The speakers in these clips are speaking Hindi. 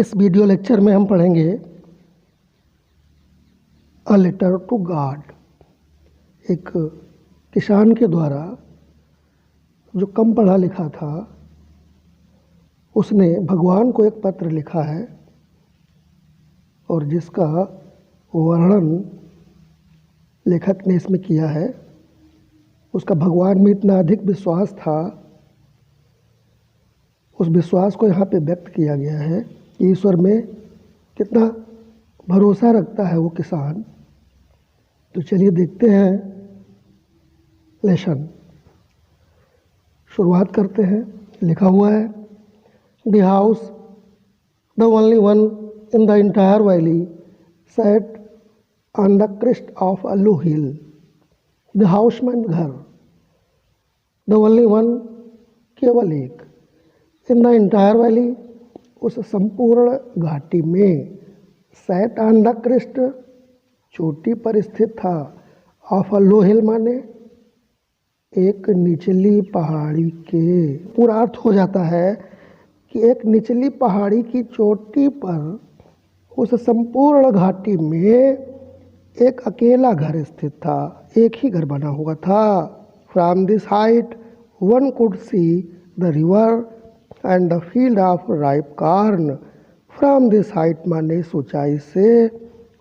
इस वीडियो लेक्चर में हम पढ़ेंगे अ लेटर टू गॉड। एक किसान के द्वारा जो कम पढ़ा लिखा था उसने भगवान को एक पत्र लिखा है और जिसका वर्णन लेखक ने इसमें किया है। उसका भगवान में इतना अधिक विश्वास था, उस विश्वास को यहाँ पे व्यक्त किया गया है कि ईश्वर में कितना भरोसा रखता है वो किसान। तो चलिए देखते हैं लेसन। शुरुआत करते हैं। लिखा हुआ है, the house the only one in the entire valley set on the crest of a low hill. The house mean घर, द ओनली वन केवल एक, इन द इंटायर वैली उस संपूर्ण घाटी में, सेट ऑन द क्रेस्ट चोटी पर स्थित था, ऑफ अ लो हिल माने एक निचली पहाड़ी के। पूरा अर्थ हो जाता है कि एक निचली पहाड़ी की चोटी पर उस संपूर्ण घाटी में एक अकेला घर स्थित था, एक ही घर बना हुआ था। From this height one could see the river and the field of ripe corn. From this height माने ऊंचाई से,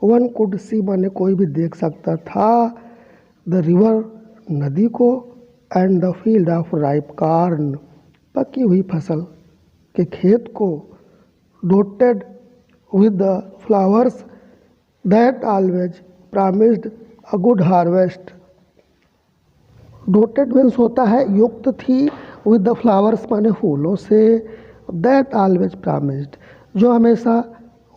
वन कुड सी माने कोई भी देख सकता था, द रिवर नदी को, and the field of ripe corn पकी हुई फसल के खेत को, डोटेड with the flowers that always promised a good harvest. डोटेड means होता है युक्त थी, विद द फ्लावर्स माने फूलों से, दैट ऑलवेज प्रॉमिस्ड जो हमेशा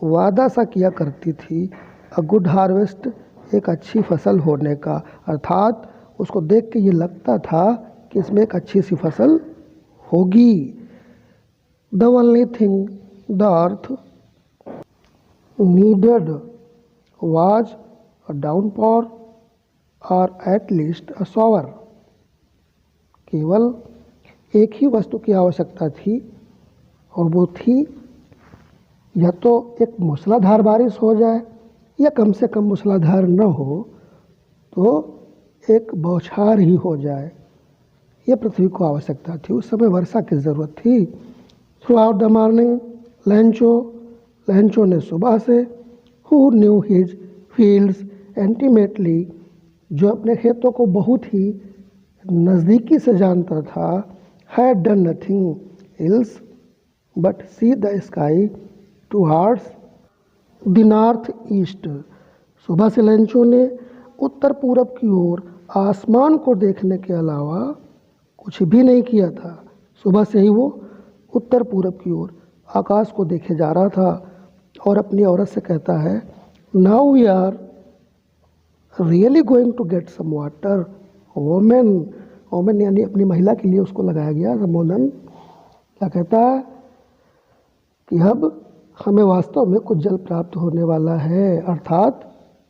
वादा सा किया करती थी, अ गुड हार्वेस्ट एक अच्छी फसल होने का। अर्थात उसको देख के ये लगता था कि इसमें एक अच्छी सी फसल होगी। The only thing the earth needed was a downpour और एट लीस्ट अ शॉवर। केवल एक ही वस्तु की आवश्यकता थी और वो थी या तो एक मूसलाधार बारिश हो जाए या कम से कम मूसलाधार न हो तो एक बौछार ही हो जाए। ये पृथ्वी को आवश्यकता थी। उस समय वर्षा की ज़रूरत थी। थ्रू आउट द मॉर्निंग लैंचो ने सुबह से, who knew his fields intimately जो अपने खेतों को बहुत ही नज़दीकी से जानता था, had done nothing else but see the sky towards the north east. सुबह से लैंचो ने उत्तर पूरब की ओर आसमान को देखने के अलावा कुछ भी नहीं किया था। सुबह से ही वो उत्तर पूरब की ओर आकाश को देखे जा रहा था और अपनी औरत से कहता है, now we are really going to get some water. Women यानी अपनी महिला के लिए उसको लगाया गया संबोधन। क्या कहता है कि अब हमें वास्तव में कुछ जल प्राप्त होने वाला है, अर्थात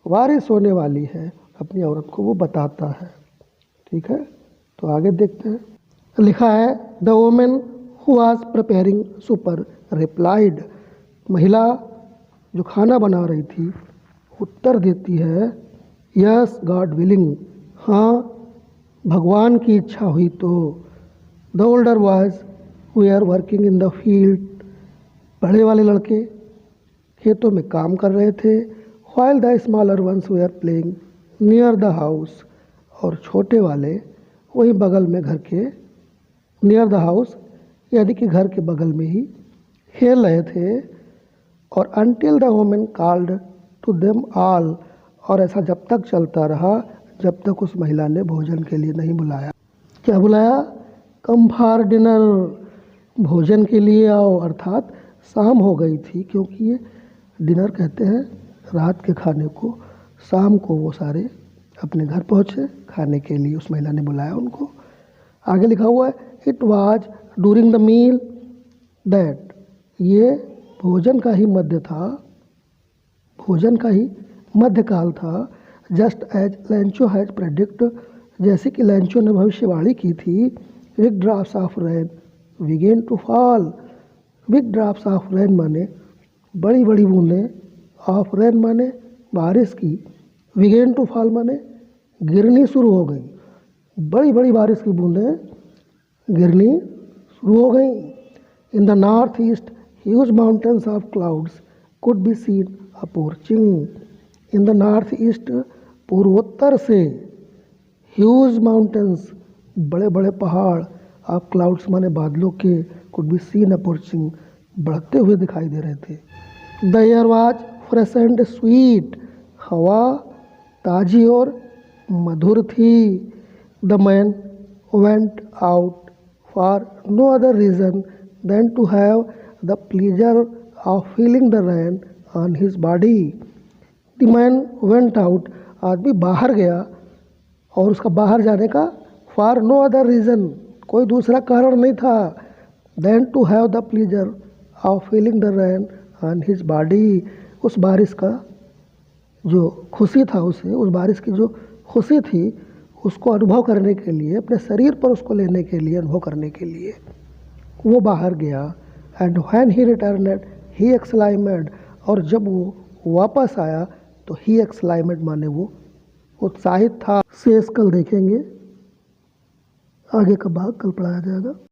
बारिश होने वाली है। अपनी औरत को वो बताता है। ठीक है, तो आगे देखते हैं। लिखा है, the women who was preparing super replied. महिला जो खाना बना रही थी उत्तर देती है, यस गॉड विलिंग, हाँ भगवान की इच्छा हुई तो। The older boys we are working in the field. बड़े वाले लड़के खेतों में काम कर रहे थे। While the smaller ones we are playing near the house, और छोटे वाले वही बगल में घर के, नियर द हाउस यानी कि घर के बगल में ही खेल रहे थे। और until the women called to them all, और ऐसा जब तक चलता रहा जब तक उस महिला ने भोजन के लिए नहीं बुलाया। क्या बुलाया? कम फॉर डिनर, भोजन के लिए आओ। अर्थात शाम हो गई थी, क्योंकि ये डिनर कहते हैं रात के खाने को। शाम को वो सारे अपने घर पहुँचे खाने के लिए, उस महिला ने बुलाया उनको। आगे लिखा हुआ है, it was during the meal that, ये भोजन का ही मध्य था, भोजन का ही मध्यकाल था। Just as Lencho has predict, जैसे कि लैंचो ने भविष्यवाणी की थी, big drops of rain begin to fall. Big drops of rain माने बड़ी बड़ी बूंदें, ऑफ रेन माने बारिश की, बिगेन टू फॉल माने गिरनी शुरू हो गई, बड़ी बड़ी बारिश की बूंदें गिरनी शुरू हो गई। In the north east huge mountains of clouds could be seen approaching. In the north east पूर्वोत्तर से ह्यूज माउंटेन्स बड़े बड़े पहाड़, ऑफ क्लाउड्स माने बादलों के, कुड बी सीन अप्रोचिंग बढ़ते हुए दिखाई दे रहे थे। The air was fresh and sweet, हवा ताजी और मधुर थी। The man went out for no other reason than to have the pleasure of feeling the rain on his body. The man went out, आदमी बाहर गया, और उसका बाहर जाने का फॉर नो अदर रीज़न, कोई दूसरा कारण नहीं था, than to have the pleasure of feeling the rain on his body, उस बारिश का जो खुशी था उसे, उस बारिश की जो खुशी थी उसको अनुभव करने के लिए, अपने शरीर पर उसको लेने के लिए, अनुभव करने के लिए वो बाहर गया। एंड व्हेन ही रिटर्नेड ही एक्सक्लाइमेड, और जब वो वापस आया तो ही एक्सक्लाइमेड माने वो उत्साहित था। शेष कल देखेंगे, आगे का भाग कल पढ़ाया जाएगा।